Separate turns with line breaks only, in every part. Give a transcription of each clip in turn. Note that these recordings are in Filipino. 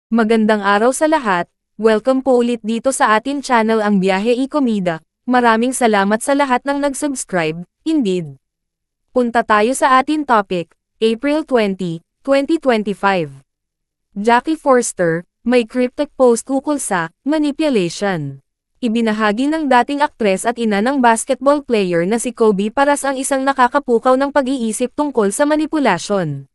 Magandang araw sa lahat, welcome po ulit dito sa atin channel ang Biyahe y Komida. Maraming salamat sa lahat ng nag-subscribe, indeed. Punta tayo sa atin topic, April 20, 2025. Jackie Forster, may cryptic post ukol sa manipulation. Ibinahagi ng dating aktres at ina ng basketball player na si Kobe Paras ang isang nakakapukaw ng pag-iisip tungkol sa manipulasyon.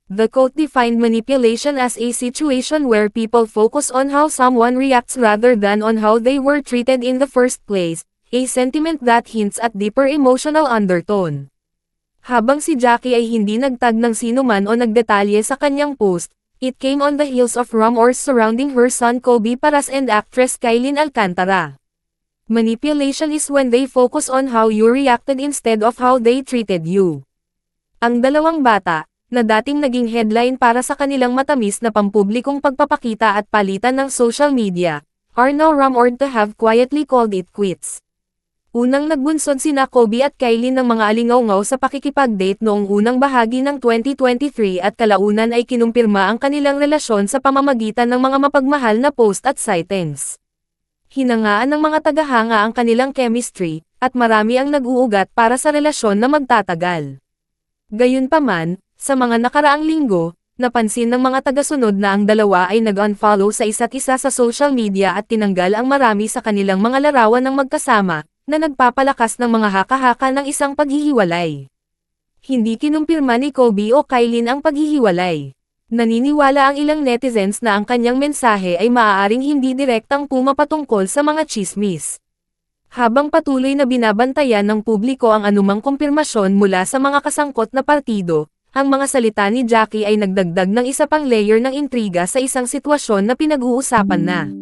The quote defined manipulation as a situation where people focus on how someone reacts rather than on how they were treated in the first place, a sentiment that hints at deeper emotional undertone. Habang si Jackie ay hindi nagtag ng sinuman o nagdetalye sa kanyang post, it came on the heels of rumors surrounding her son Kobe Paras and actress Kylin Alcantara. Manipulation is when they focus on how you reacted instead of how they treated you. Ang dalawang bata, na dating naging headline para sa kanilang matamis na pampublikong pagpapakita at palitan ng social media, are now rumored to have quietly called it quits. Unang nagbunsod sina Kobe at Kylin ng mga alingaw-ngaw sa pakikipag-date noong unang bahagi ng 2023 at kalaunan ay kinumpirma ang kanilang relasyon sa pamamagitan ng mga mapagmahal na post at sightings. Hinangaan ng mga tagahanga ang kanilang chemistry, at marami ang nag-uugat para sa relasyon na magtatagal. Gayunpaman, sa mga nakaraang linggo, napansin ng mga tagasunod na ang dalawa ay nag-unfollow sa isa't isa sa social media at tinanggal ang marami sa kanilang mga larawan ng magkasama, na nagpapalakas ng mga haka-haka ng isang paghihiwalay. Hindi kinumpirma ni Kobe o Kylin ang paghihiwalay. Naniniwala ang ilang netizens na ang kanyang mensahe ay maaaring hindi direktang pumapatungkol sa mga tsismis. Habang patuloy na binabantayan ng publiko ang anumang kumpirmasyon mula sa mga kasangkot na partido, ang mga salita ni Jackie ay nagdagdag ng isa pang layer ng intriga sa isang sitwasyon na pinag-uusapan na.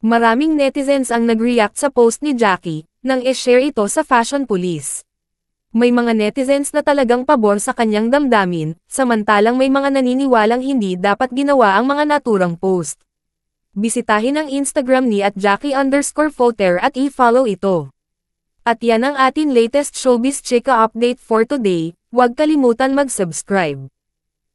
Maraming netizens ang nag-react sa post ni Jackie, nang i-share ito sa Fashion Police. May mga netizens na talagang pabor sa kanyang damdamin, samantalang may mga naniniwalang hindi dapat ginawa ang mga naturang post. Bisitahin ang Instagram ni @Jackie_Forster at i-follow ito. At yan ang atin latest showbiz chika update for today. Huwag kalimutan mag-subscribe.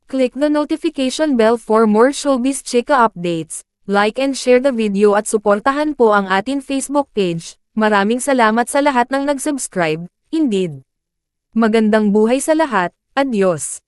Click the notification bell for more showbiz chika updates, like and share the video at suportahan po ang atin Facebook page. Maraming salamat sa lahat ng nag-subscribe, indeed. Magandang buhay sa lahat, adios.